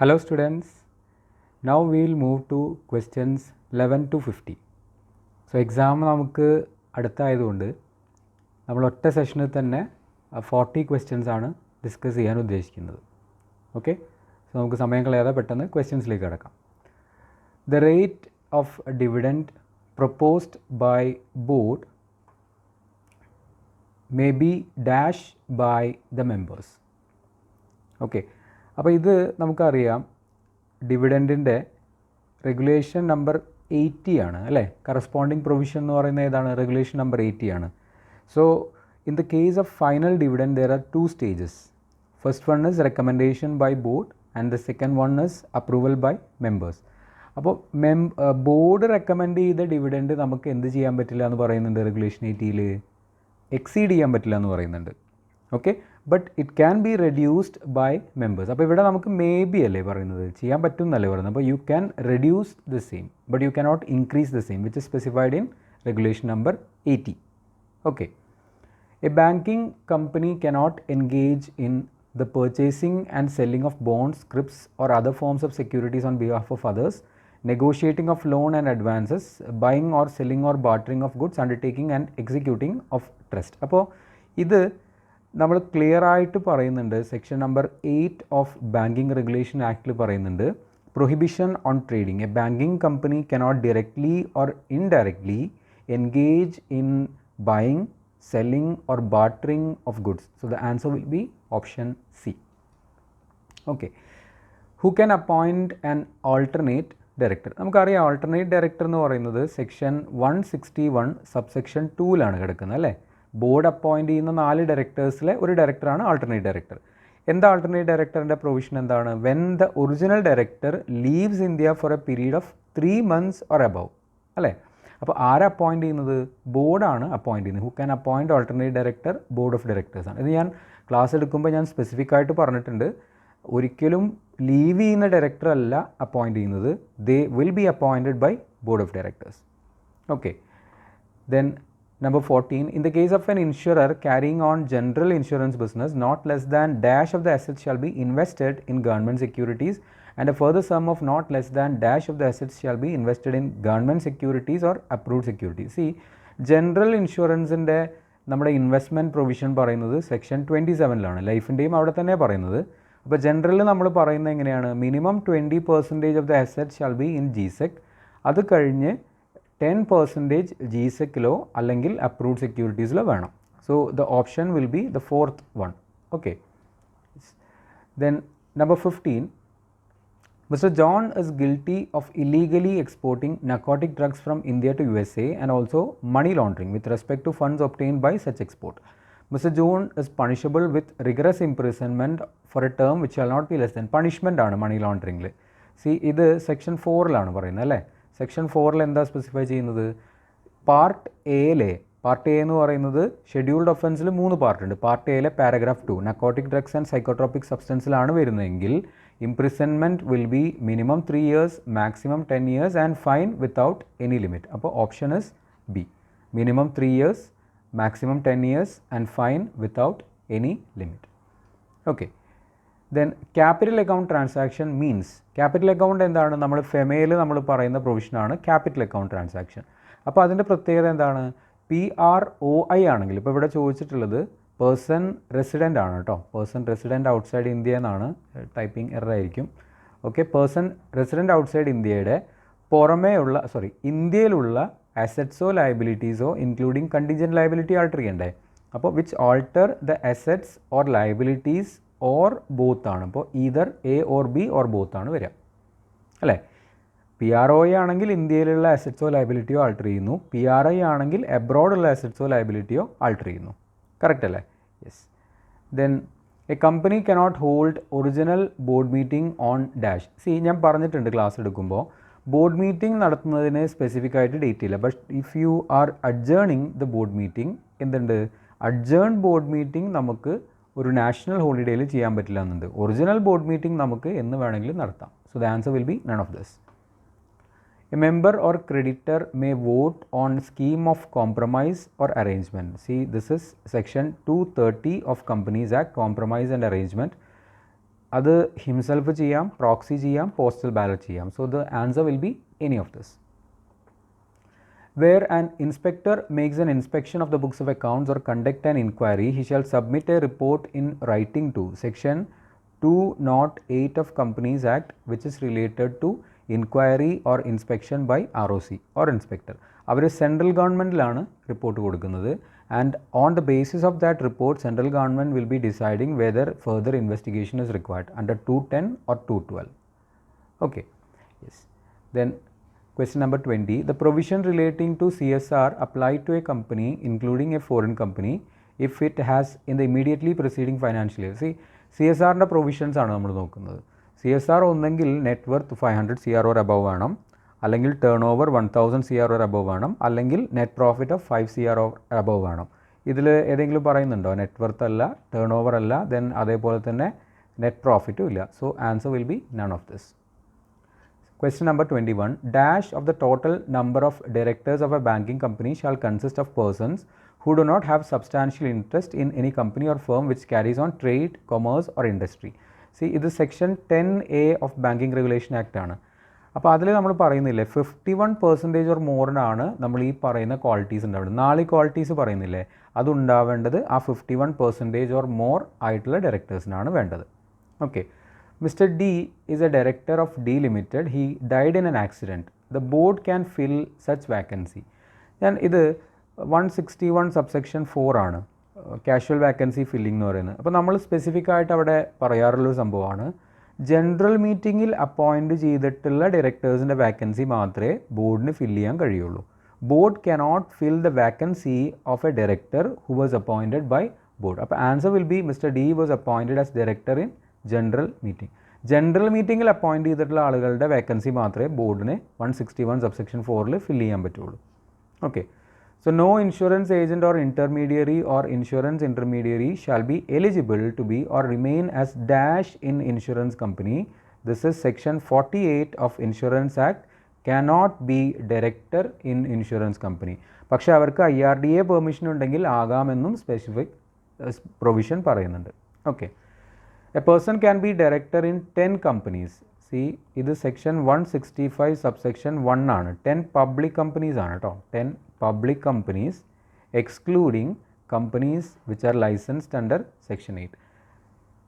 Hello students, now we will move to questions 11 to 50. So exam നമുക്ക് അടുത്തായതുകൊണ്ട് നമ്മൾ ഒറ്റ സെഷനിൽ തന്നെ 40 ക്വസ്റ്റ്യൻസ് ആണ് ഡിസ്കസ് ചെയ്യാൻ ഉദ്ദേശിക്കുന്നത്. ഓക്കെ, സോ നമുക്ക് സമയം കളയാതെ പെട്ടെന്ന് ക്വസ്റ്റ്യൻസിലേക്ക് കിടക്കാം. The rate of dividend proposed by board may be dash by the members. Okay, അപ്പോൾ ഇത് നമുക്കറിയാം ഡിവിഡൻറ്റിൻ്റെ റെഗുലേഷൻ നമ്പർ 80 ആണ് അല്ലേ. കറസ്പോണ്ടിങ് പ്രൊവിഷൻ എന്ന് പറയുന്നത് ഏതാണ്? റെഗുലേഷൻ നമ്പർ 80 ആണ്. So in the case of final dividend there are 2 stages. First one is recommendation by board and the second one is approval by members. അപ്പോൾ ബോർഡ് റെക്കമെൻഡ് ചെയ്ത dividend നമുക്ക് എന്ത് ചെയ്യാൻ പറ്റില്ല എന്ന് പറയുന്നുണ്ട് റെഗുലേഷൻ 80-ൽ? എക്സീഡ് ചെയ്യാൻ പറ്റില്ല എന്ന് പറയുന്നുണ്ട്. Okay, but it can be reduced by members. അപ്പോൾ ഇവിടെ നമുക്ക് മേ ബി അല്ലേ പറയുന്നത്, ചെയ്യാൻ പറ്റും എന്നല്ലേ പറയുന്നത്. അപ്പോൾ you can reduce the same but you cannot increase the same which is specified in regulation number 80. Okay, A banking company cannot engage in the purchasing and selling of bonds, scrips or other forms of securities on behalf of others, negotiating of loan and advances, buying or selling or bartering of goods, undertaking and executing of trust. അപ്പോൾ ഇത് നമ്മൾ clear ആയിട്ട് പറയുന്നുണ്ട്. Section number 8 of banking regulation ആക്ടിൽ പറയുന്നുണ്ട് prohibition on trading. A banking company cannot directly or indirectly engage in buying, selling or bartering of goods. So the answer will be option C. Okay, who can appoint an alternate director? നമുക്കറിയാം alternate director എന്ന് പറയുന്നത് section 161 subsection 2-ലാണ് കിടക്കുന്നത് അല്ലേ. Board appoint ചെയ്യുന്ന 4 ഡയറക്ടേഴ്സിലെ ഒരു ഡയറക്ടറാണ് alternate director. എന്താ ആൾട്ടർനേറ്റ് ഡയറക്ടറിൻ്റെ പ്രൊവിഷൻ എന്താണ്? When the original director leaves India for a period of 3 months or above അല്ലേ. അപ്പോൾ ആരാ അപ്പോയിൻറ്റ് ചെയ്യുന്നത്? ബോർഡാണ് അപ്പോയിൻറ്റ് ചെയ്യുന്നത്. Who can appoint alternate director? Board of ഡയറക്ടേഴ്സാണ്. ഇത് ഞാൻ ക്ലാസ് എടുക്കുമ്പോൾ ഞാൻ സ്പെസിഫിക് ആയിട്ട് പറഞ്ഞിട്ടുണ്ട്. ഒരിക്കലും ലീവ് ചെയ്യുന്ന ഡയറക്ടർ അല്ല അപ്പോയിൻറ്റ് ചെയ്യുന്നത്. They will be appointed by board of directors. Okay, then number 14, in the case of an insurer carrying on general insurance business, not less than dash of the assets shall be invested in government securities and a further sum of not less than dash of the assets shall be invested in government securities or approved securities. See, general ഇൻഷുറൻസിൻ്റെ നമ്മുടെ investment provision പറയുന്നത് section 27-ലാണ്. ലൈഫിൻ്റെയും അവിടെ തന്നെ പറയുന്നത്. അപ്പോൾ general നമ്മൾ പറയുന്നത് എങ്ങനെയാണ്? Minimum 20% of the asset shall be in GSEC. അത് കഴിഞ്ഞ് 10% GSEC-ലോ അല്ലെങ്കിൽ അപ്രൂവ്ഡ് സെക്യൂരിറ്റീസിലോ വേണം. So the option will be the 4th one. Okay, then number 15, Mr. John is guilty of illegally exporting narcotic drugs from India to USA and also money laundering with respect to funds obtained by such export. Mr. John is punishable with rigorous imprisonment for a term which shall not be less than. Punishment ആണ് മണി ലോണ്ടറിങ്ങിൽ. C, ഇത് section 4-ലാണ് പറയുന്നത് അല്ലേ. Section 4-ൽ എന്താ specify ചെയ്യുന്നത്? Part എയിലെ, part A എന്ന് പറയുന്നത് scheduled ഒഫൻസിൽ 3 പാർട്ടുണ്ട്. പാർട്ട് എയിലെ paragraph 2 narcotic drugs and psychotropic സബ്സ്റ്റൻസിലാണ് വരുന്നതെങ്കിൽ imprisonment will be minimum 3 years, maximum 10 years and fine without any limit. അപ്പോൾ option is B, minimum 3 years, maximum 10 years and fine without any limit. Okay, then capital account transaction means. Capital account എന്താണ്? നമ്മൾ ഫെമയിൽ നമ്മൾ പറയുന്ന പ്രൊവിഷനാണ് capital account transaction. അപ്പോൾ അതിൻ്റെ പ്രത്യേകത എന്താണ്? PROI ആണെങ്കിൽ, ഇപ്പോൾ ഇവിടെ ചോദിച്ചിട്ടുള്ളത് പേഴ്സൺ റെസിഡൻ്റ് ആണ് കേട്ടോ. പേഴ്സൺ റെസിഡൻറ്റ് ഔട്ട്സൈഡ് ഇന്ത്യ എന്നാണ്, ടൈപ്പിംഗ് എറർ ആയിരിക്കും. ഓക്കെ, പേഴ്സൺ റെസിഡൻറ്റ് ഔട്ട്സൈഡ് ഇന്ത്യയുടെ പുറമേ ഉള്ള ഇന്ത്യയിലുള്ള അസറ്റ്സോ ലയബിലിറ്റീസോ ഇൻക്ലൂഡിങ് കണ്ടിൻജൻറ്റ് ലയബിലിറ്റി ആൾട്ടർ ചെയ്യണ്ടേ. അപ്പോൾ which alter the assets or liabilities or both ആണ്. അപ്പോൾ either A or B or both ആണ് വരിക അല്ലേ. PROI ആണെങ്കിൽ ഇന്ത്യയിലുള്ള അസറ്റ്സോ ലയബിലിറ്റിയോ ആൾട്ടർ ചെയ്യുന്നു. PRI ആണെങ്കിൽ എബ്രോഡുള്ള അസറ്റ്സോ ലയബിലിറ്റിയോ ആൾട്ടർ ചെയ്യുന്നു. കറക്റ്റ് അല്ലേ? Yes. Then a company cannot hold original board meeting on dash. C, ഞാൻ പറഞ്ഞിട്ടുണ്ട് ക്ലാസ് എടുക്കുമ്പോൾ ബോർഡ് മീറ്റിംഗ് നടത്തുന്നതിന് സ്പെസിഫിക് ആയിട്ട് ഡേറ്റ് ഇല്ല. But if you are adjourning the board meeting, എന്തുണ്ട്? അഡ്ജേൺ ബോർഡ് മീറ്റിംഗ് നമുക്ക് ഒരു നാഷണൽ ഹോളിഡേയിൽ ചെയ്യാൻ പറ്റില്ല എന്നുണ്ട്. ഒറിജിനൽ ബോർഡ് മീറ്റിംഗ് നമുക്ക് എന്ന് വേണമെങ്കിലും നടത്താം. So the answer will be none of this. A member or creditor may vote on scheme of compromise or arrangement. See, this is section 230 of Companies Act, compromise and arrangement. അത് himself ചെയ്യാം, proxy ചെയ്യാം, postal ballot ചെയ്യാം. So the answer will B any of this. Where an inspector makes an inspection of the books of accounts or conduct an inquiry, he shall submit a report in writing to section 208 of Companies Act, which is related to inquiry or inspection by ROC or inspector. അവർ central ഗവൺമെൻറ്റിലാണ് report കൊടുക്കുന്നത്. And on the basis of that report central government will be deciding whether further investigation is required under 210 or 212. Okay, yes. Then question number 20. The provision relating to CSR apply to a company including a foreign company if it has in the immediately preceding financial year. See, CSRൻ്റെ provisions ആണ് നമ്മൾ നോക്കുന്നത്. CSR ഒന്നെങ്കിൽ net worth 500 CR or above വേണം, അല്ലെങ്കിൽ turnover 1000 CR or above വേണം, അല്ലെങ്കിൽ net profit of 5 CR or above വേണം. ഇതിൽ ഏതെങ്കിലും പറയുന്നുണ്ടോ? നെറ്റ് വർത്ത് അല്ല, ടേൺ ഓവർ അല്ല, ദെൻ അതേപോലെ തന്നെ നെറ്റ് പ്രോഫിറ്റും ഇല്ല. So answer will be none of this. Question number 21. Dash of the total number of directors of a banking company shall consist of persons who do not have substantial interest in any company or firm which carries on trade, commerce or industry. See, ഇത് section 10A of banking regulation act ആണ്. അപ്പോൾ അതിൽ നമ്മൾ പറയുന്നില്ലേ 51% or മോറിനാണ് നമ്മൾ ഈ പറയുന്ന qualities ഉണ്ടാവേണ്ടത്. 4 ക്വാളിറ്റീസ് പറയുന്നില്ലേ, അതുണ്ടാവേണ്ടത് ആ 51% ഓർ മോർ ആയിട്ടുള്ള ഡയറക്ടേഴ്സിനാണ് വേണ്ടത്. Okay. Mr. D is a director of D Limited. He died in an accident. The board can fill such vacancy. ഞാൻ ഇത് 161 subsection 4 ആണ് കാഷ്വൽ വാക്കൻസി ഫില്ലിംഗ് എന്ന് പറയുന്നത്. അപ്പോൾ നമ്മൾ സ്പെസിഫിക് ആയിട്ട് അവിടെ പറയാറുള്ളൊരു സംഭവമാണ്, ജനറൽ മീറ്റിങ്ങിൽ അപ്പോയിൻറ്റ് ചെയ്തിട്ടുള്ള ഡയറക്ടേഴ്സിൻ്റെ വാക്കൻസി മാത്രമേ ബോർഡിന് ഫില്ല് ചെയ്യാൻ കഴിയുള്ളൂ. Board cannot fill the vacancy of a director who was appointed by board. അപ്പോൾ answer will be mister D was appointed as director in general meeting. General മീറ്റിങ്ങിൽ അപ്പോയിൻറ്റ് ചെയ്തിട്ടുള്ള ആളുകളുടെ വേക്കൻസി മാത്രമേ ബോർഡിന് 161 സബ്സെക്ഷൻ 4 ഫില്ല് ചെയ്യാൻ പറ്റുള്ളൂ. Okay. So no insurance agent or intermediary or insurance intermediary shall be eligible to be or remain as dash in insurance company. This is section 48 of insurance act. cannot be director in insurance company. പക്ഷേ അവർക്ക് IRDA permission ഉണ്ടെങ്കിൽ ആകാമെന്നും specific provision പറയുന്നുണ്ട്. Okay. A person can be director in 10 companies. See, ഇത് section 165 subsection 1 ആണ്. 10 public companies ആണ് കേട്ടോ. 10 public companies excluding companies which are licensed under section 8.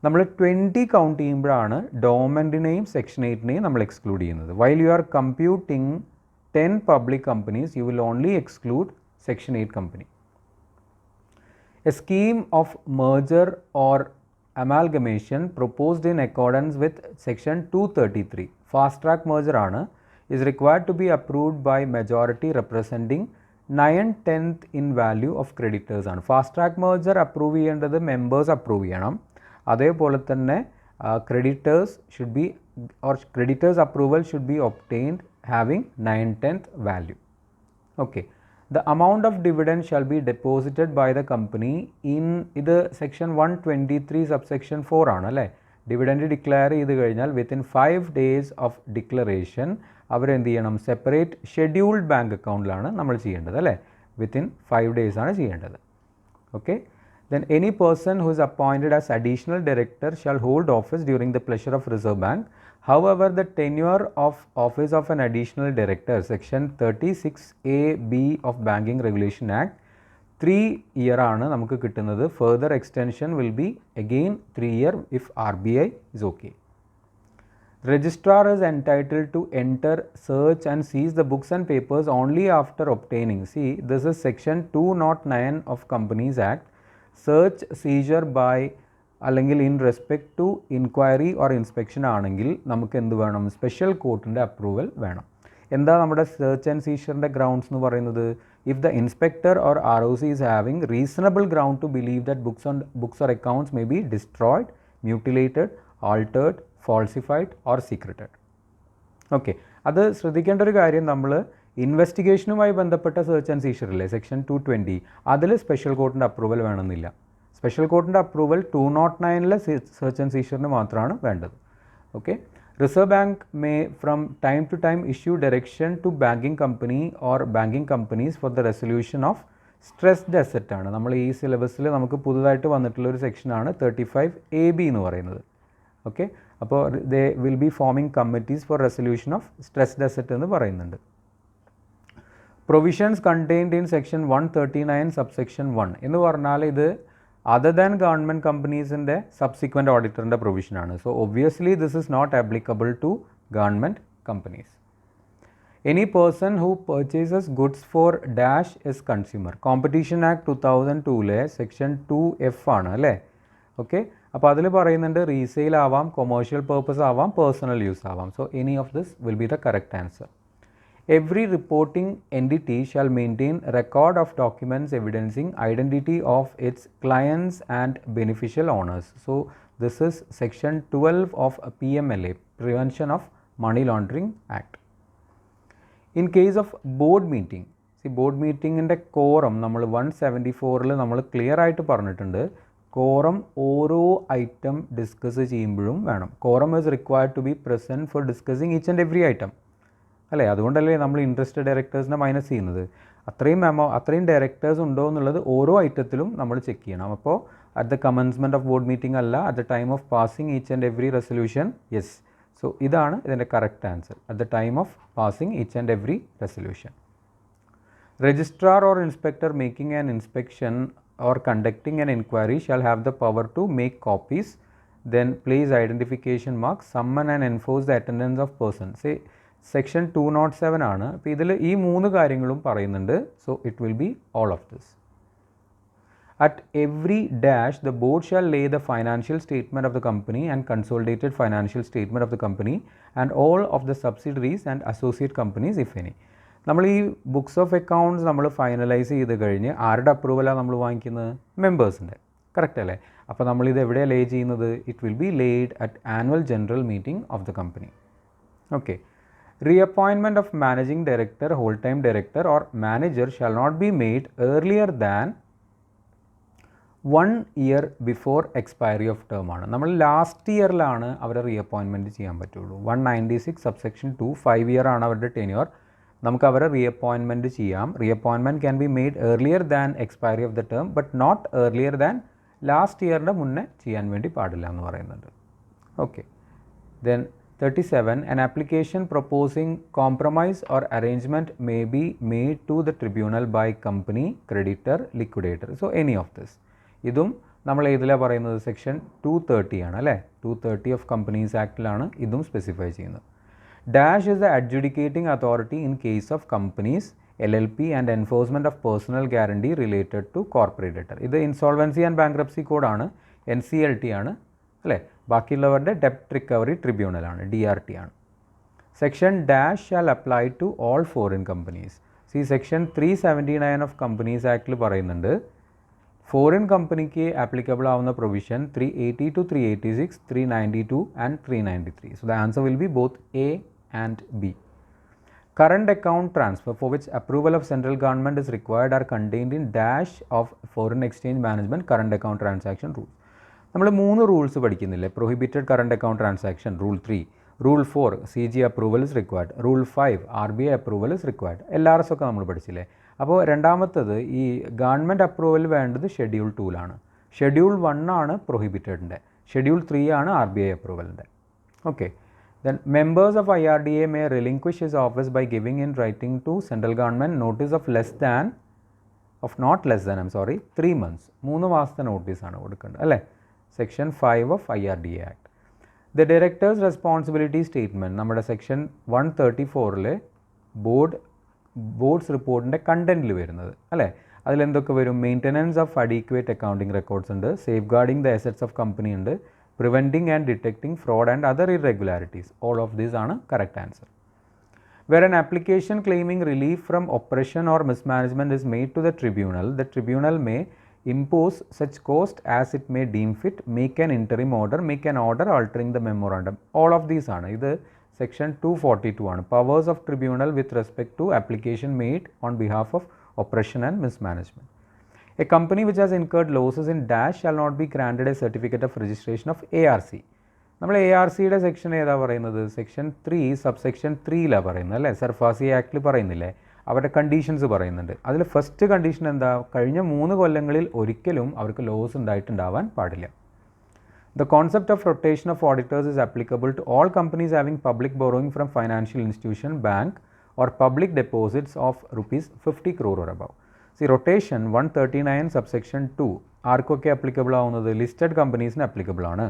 നമ്മൾ 20 കൗണ്ട് ചെയ്യുമ്പോഴാണ് ഡോമൻറ്റിനെയും സെക്ഷൻ 8നെയും നമ്മൾ എക്സ്ക്ലൂഡ് ചെയ്യുന്നത്. While you are computing 10 public companies you will only exclude section 8 company. A scheme of merger or amalgamation proposed in accordance with section 233 fast track merger ആണ് is required to be approved by majority representing 9/10 in value of creditors ആണ്. Fast track merger approve ചെയ്യേണ്ടത് members approve ചെയ്യണം. അതേപോലെ തന്നെ creditors should be or creditors approval should be obtained having 9/10 value. Okay. The amount of dividend shall be deposited by the company in ഇത് section 123 subsection 4 ആണ് അല്ലേ. Dividend declare ചെയ്ത് കഴിഞ്ഞാൽ within 5 days of declaration അവരെന്ത് ചെയ്യണം, separate scheduled bank അക്കൗണ്ടിലാണ് നമ്മൾ ചെയ്യേണ്ടത് അല്ലേ. വിത്തിൻ 5 days ആണ് ചെയ്യേണ്ടത്. Okay. Then any person who is appointed as additional director shall hold office during the pleasure of Reserve Bank. However, the tenure of office of an additional director, section 36A(b) of Banking Regulation Act, 3 year ആണ് നമുക്ക് കിട്ടുന്നത്. Further extension will be again 3 year if RBI is okay. Registrar is entitled to enter, search and seize the books and papers only after obtaining. See, this is section 209 of Companies Act. Search, seizure by അല്ലെങ്കിൽ in respect to inquiry or inspection ആണെങ്കിൽ നമുക്ക് എന്ത് വേണം, special കോർട്ടിൻ്റെ approval വേണം. എന്താ നമ്മുടെ search and സീഷറിൻ്റെ grounds എന്ന് പറയുന്നത്? If the inspector or ROC is having reasonable ground to believe that books or accounts may be destroyed, mutilated, altered, falsified or secreted. Okay. അത് ശ്രദ്ധിക്കേണ്ട ഒരു കാര്യം, നമ്മൾ ഇൻവെസ്റ്റിഗേഷനുമായി ബന്ധപ്പെട്ട സെർച്ച് ആൻഡ് സീഷറില്ലേ സെക്ഷൻ 220, അതിൽ സ്പെഷ്യൽ കോർട്ടിൻ്റെ അപ്രൂവൽ വേണമെന്നില്ല. സ്പെഷ്യൽ കോർട്ടിൻ്റെ അപ്രൂവൽ 209 സെർച്ച് ആൻഡ് സീഷറിന് മാത്രമാണ് വേണ്ടത്. Okay. Reserve Bank may from time to time issue direction to banking company or banking companies for the resolution of stressed asset ആണ്. നമ്മൾ ഈ സിലബസിൽ നമുക്ക് പുതുതായിട്ട് വന്നിട്ടുള്ള ഒരു സെക്ഷനാണ് 35AB എന്ന് പറയുന്നത്. ഓക്കെ. അപ്പോൾ they will be forming committees for resolution of stressed asset എന്ന് പറയുന്നുണ്ട്. Provisions contained in section 139 subsection 1 എന്ന് പറഞ്ഞാൽ ഇത് അതർ ദാൻ ഗവൺമെൻറ് കമ്പനീസിൻ്റെ സബ്സിക്വൻറ്റ് ഓഡിറ്ററിൻ്റെ പ്രൊവിഷനാണ്. So obviously this is not applicable to government companies. Any person who purchases goods for dash is consumer. Competition act 2002 സെക്ഷൻ 2F ആണ് അല്ലേ. ഓക്കെ. അപ്പോൾ അതിൽ പറയുന്നുണ്ട് റീസെയിൽ ആവാം, കൊമേഴ്ഷ്യൽ പർപ്പസ് ആവാം, പേഴ്സണൽ യൂസ് ആവാം. So any of this will be the correct answer. Every reporting entity shall maintain record of documents evidencing identity of its clients and beneficial owners. So this is section 12 of PMLA, Prevention of Money Laundering Act. In case of board meeting, see board meeting in the quorum നമ്മൾ 174 നമ്മൾ clear ആയിട്ട് പറഞ്ഞിട്ടുണ്ട് quorum ഓരോ item discuss ചെയ്യുമ്പോഴും വേണം. quorum is required to be present for discussing each and every item അല്ലേ. അതുകൊണ്ടല്ലേ നമ്മൾ ഇൻട്രസ്റ്റഡ് ഡയറക്ടേഴ്സിനെ മൈനസ് ചെയ്യുന്നത്. അത്രയും ഡയറക്ടേഴ്സ് ഉണ്ടോ എന്നുള്ളത് ഓരോ ഐറ്റത്തിലും നമ്മൾ ചെക്ക് ചെയ്യണം. അപ്പോൾ at the commencement of board meeting അല്ല, at the time of passing each and every resolution. Yes. So ഇതാണ് ഇതിൻ്റെ correct answer. At the time of passing each and every resolution. Registrar or inspector making an inspection or conducting an inquiry shall have the power to make copies, then place identification marks, summon and enforce the attendance of persons. Say section 207 ആണ്. അപ്പോൾ ഇതിൽ ഈ 3 കാര്യങ്ങളും പറയുന്നുണ്ട്. So it will be all of this. At every dash the board shall Leh the financial statement of the company and consolidated financial statement of the company and all of the subsidiaries and associate companies if any. നമ്മൾ ഈ books of accounts നമ്മൾ finalise ചെയ്ത് കഴിഞ്ഞ് ആരുടെ അപ്രൂവലാണ് നമ്മൾ വാങ്ങിക്കുന്നത്? മെമ്പേഴ്സിൻ്റെ. Correct അല്ലേ? അപ്പോൾ നമ്മളിത് എവിടെയാണ് ലേ ചെയ്യുന്നത്? It will be laid at annual general meeting of the company. Okay. Reappointment of managing director, whole-time director or manager shall not be made earlier than 1 year before expiry of term ആണ്. നമ്മൾ last ഇയറിലാണ് അവരെ റീഅപ്പോയിൻമെൻറ്റ് ചെയ്യാൻ പറ്റുള്ളൂ. 196 subsection 2 5 year ആണ് അവരുടെ tenure. നമുക്ക് അവരെ reappointment ചെയ്യാം. Reappointment can be made earlier than expiry of the term but not earlier than last ഇയറിൻ്റെ മുന്നേ ചെയ്യാൻ വേണ്ടി പാടില്ല എന്ന് പറയുന്നുണ്ട്. Okay. Then 37. An application proposing compromise or arrangement may be made to the tribunal by company, creditor, liquidator. So any of this. ഇതും നമ്മൾ ഏതിലാണ് പറയുന്നത്? സെക്ഷൻ 230 ആണ് അല്ലേ. 230 ഓഫ് കമ്പനീസ് ആക്ടിലാണ് ഇതും സ്പെസിഫൈ ചെയ്യുന്നത്. Dash is the adjudicating authority in case of companies LLP and enforcement of personal guarantee related to corporate debtor. ഇത് insolvency and bankruptcy കോഡാണ്, NCLT ആണ് അല്ലേ. ബാക്കിയുള്ളവരുടെ ഡെപ്റ്റ് റിക്കവറി ട്രിബ്യൂണലാണ്, DRT ആണ്. Section dash shall apply to all foreign companies. Section 379 of companies ആക്ടിൽ പറയുന്നുണ്ട് ഫോറിൻ കമ്പനിക്ക് ആപ്ലിക്കബിൾ ആവുന്ന provision 380 to 386, 392 and 393. So the answer will be both A and B. Current account transfer for which approval of central government is required are contained in dash of foreign exchange management current account transaction rules. നമ്മൾ 3 rules പഠിക്കുന്നില്ലേ? Prohibited current account transaction rule 3, rule 4 CG approval is required, rule 5 RBI approval is required. LRS ഒക്കെ നമ്മൾ പഠിച്ചില്ലേ? അപ്പോൾ രണ്ടാമത്തത് ഈ government approval വേണ്ടത് schedule 2ലാണ്. ഷെഡ്യൂൾ 1 ആണ് പ്രൊഹിബിറ്റഡിൻ്റെ, ഷെഡ്യൂൾ 3 ആണ് RBI അപ്രൂവലിൻ്റെ. Okay. Then members of IRDA may relinquish his office by giving in writing to central government notice of not less than 3 months. 3 മാസത്തെ നോട്ടീസാണ് കൊടുക്കേണ്ടത് അല്ലേ. Section 5 of IRDA act. The directors responsibility statement നമ്മുടെ section 134 boards റിപ്പോർട്ടിൻ്റെ കണ്ടൻറ്റിൽ വരുന്നത് അല്ലേ. അതിലെന്തൊക്കെ വരും? Maintenance of adequate accounting records ഉണ്ട്, safeguarding the assets of company ഉണ്ട്, preventing and detecting fraud and other irregularities. All of these ആണ് correct answer. Where an application claiming relief from oppression or mismanagement is made to the tribunal may impose such cost as it may deem fit, make an interim order, make an order altering the memorandum. All of these ആണ്. ഇത് section 242 ആണ്. Powers of tribunal with respect to application made on behalf of oppression and mismanagement. A company which has incurred losses in dash shall not be granted a certificate of registration of ARC. നമ്മൾ ARCയുടെ section ഏതാ പറയുന്നത്? Section 3 subsection 3ലാണ് പറയുന്നത് അല്ലേ. SARFAESI ആക്ടിൽ പറയുന്നില്ലേ? അവരുടെ conditions പറയുന്നുണ്ട്. അതിൽ first condition എന്താ? കഴിഞ്ഞ 3 കൊല്ലങ്ങളിൽ ഒരിക്കലും അവർക്ക് ലോസ് ഉണ്ടായിട്ടുണ്ടാവാൻ പാടില്ല. The concept of rotation of auditors is applicable to all companies having public borrowing from financial institution, bank or public deposits of rupees 50 crore or above. See, rotation 139 subsection 2 ആർക്കൊക്കെ applicable ആവുന്നത്? Listed കമ്പനീസിന് applicable ആണ്.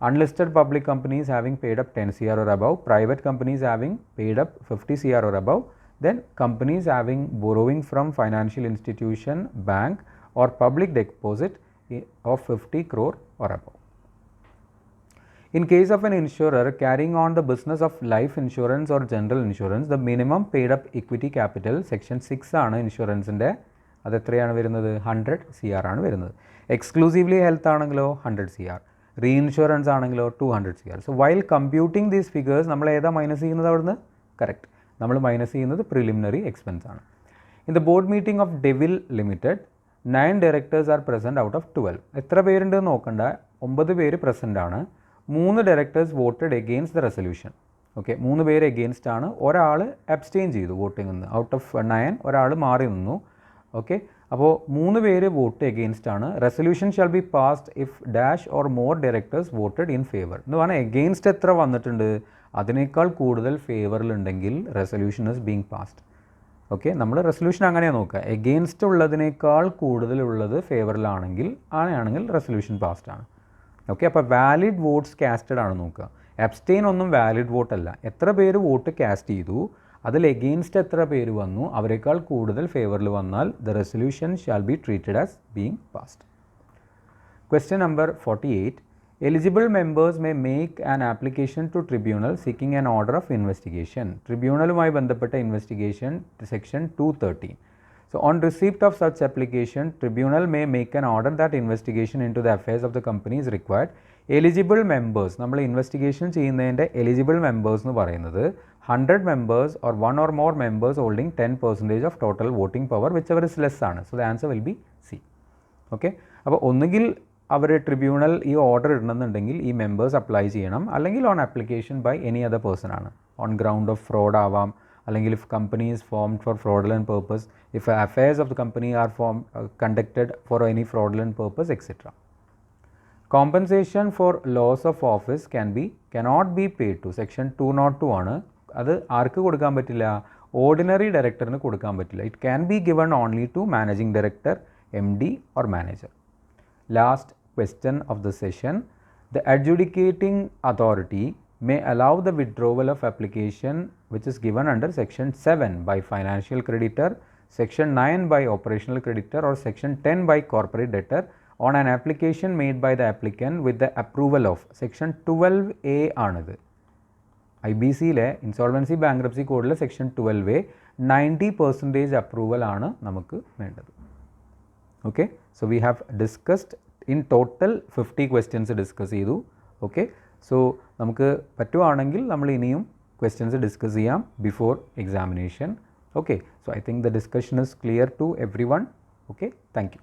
Unlisted public companies having paid up 10 CR or above, private companies having paid up 50 CR or above, then companies having borrowing from financial institution, bank or public deposit of 50 crore or above. In case of an insurer carrying on the business of life insurance or general insurance, the minimum paid up equity capital section 6 ആണ് ഇൻഷുറൻസിൻ്റെ. അത് എത്രയാണ് വരുന്നത്? 100 CR ആണ് വരുന്നത്. Exclusively health ആണെങ്കിലോ 100 CR, reinsurance ആണെങ്കിലോ 200 CR. So while computing these figures നമ്മൾ ഏതാ മൈനസ് ചെയ്യുന്നത് അവിടുന്ന്? കറക്റ്റ്, നമ്മൾ മൈനസ് ചെയ്യുന്നത് പ്രിലിമിനറി എക്സ്പെൻസ് ആണ്. In the board meeting of devil limited 9 directors are present out of 12. എത്ര പേരുണ്ട് നോക്കണ്ട, 9 പേര് പ്രസൻ്റ് ആണ്. 3 directors voted against the resolution. Okay, 3 പേര് എഗെയിൻസ്റ്റ് ആണ്, ഒരാൾ അബ്സ്റ്റെയിൻ ചെയ്തു വോട്ടിംഗ് നിന്ന്. ഔട്ട് ഓഫ് 9 ഒരാൾ മാറി നിന്നു. ഓക്കെ, അപ്പോൾ 3 പേര് വോട്ട് എഗെയിൻസ്റ്റ് ആണ്. Resolution shall be passed if dash or more directors voted in favour എന്ന് പറഞ്ഞാൽ എഗെയിൻസ്റ്റ് എത്ര വന്നിട്ടുണ്ട്, അതിനേക്കാൾ കൂടുതൽ ഫേവറിലുണ്ടെങ്കിൽ resolution is being passed. Okay, നമ്മൾ റെസൊല്യൂഷൻ അങ്ങനെയാണ് നോക്കുക, എഗെയിൻസ്റ്റ് ഉള്ളതിനേക്കാൾ കൂടുതലുള്ളത് ഫേവറിലാണെങ്കിൽ അങ്ങനെയാണെങ്കിൽ റെസൊല്യൂഷൻ പാസ്ഡ് ആണ്. ഓക്കെ, അപ്പോൾ വാലിഡ് വോട്ട്സ് കാസ്റ്റഡ് ആണ് നോക്കുക. അബ്സ്റ്റെയിൻ ഒന്നും വാലിഡ് വോട്ടല്ല. എത്ര പേര് വോട്ട് കാസ്റ്റ് ചെയ്തു, അതിൽ എഗെയിൻസ്റ്റ് എത്ര പേര് വന്നു, അവരെക്കാൾ കൂടുതൽ ഫേവറിൽ വന്നാൽ the resolution shall be treated as being passed. Question number 48. Eligible members may make an application to tribunal seeking an order of investigation. ട്രിബ്യൂണലുമായി ബന്ധപ്പെട്ട investigation section 213. So, on receipt of such application, tribunal may make an order that investigation into the affairs of the company is required. Eligible members, നമ്മൾ investigation ചെയ്യുന്നതിൻ്റെ eligible members എന്ന് പറയുന്നത് 100 members or 1 or more members holding 10% of total voting power, whichever is less ആണ്. So, the answer will be C. Okay, അപ്പോൾ ഒന്നുകിൽ അവർ tribunal ഈ order ഇടണമെന്നുണ്ടെങ്കിൽ ഈ members apply ചെയ്യണം, അല്ലെങ്കിൽ on application by any other person ആണ്. ഓൺ ഗ്രൗണ്ട് ഓഫ് ഫ്രോഡ് ആവാം, അല്ലെങ്കിൽ if company is formed for fraudulent purpose, if affairs of the company are conducted for any fraudulent purpose, etc. Compensation for loss of office cannot be paid to section 202 ആണ്. അത് ആർക്ക് കൊടുക്കാൻ പറ്റില്ല? Ordinary ഡയറക്ടറിന് കൊടുക്കാൻ പറ്റില്ല. It can be given only to managing director, MD or manager. Last question of the session. The adjudicating authority may allow the withdrawal of application which is given under section 7 by financial creditor, section 9 by operational creditor or section 10 by corporate debtor on an application made by the applicant with the approval of section 12A ആണിത്. IBCയിലെ insolvency bankruptcy കോഡിലെ section 12A 90% approval ആണ് നമുക്ക് വേണ്ടത്. Okay, so we have discussed in total 50 questions discuss ചെയ്തു. Okay, so നമുക്ക് പറ്റുവാണെങ്കിൽ നമ്മൾ ഇനിയും ക്വസ്റ്റ്യൻസ് ഡിസ്കസ് ചെയ്യാം before examination. Okay, so I think the discussion is clear to everyone. Okay, thank U.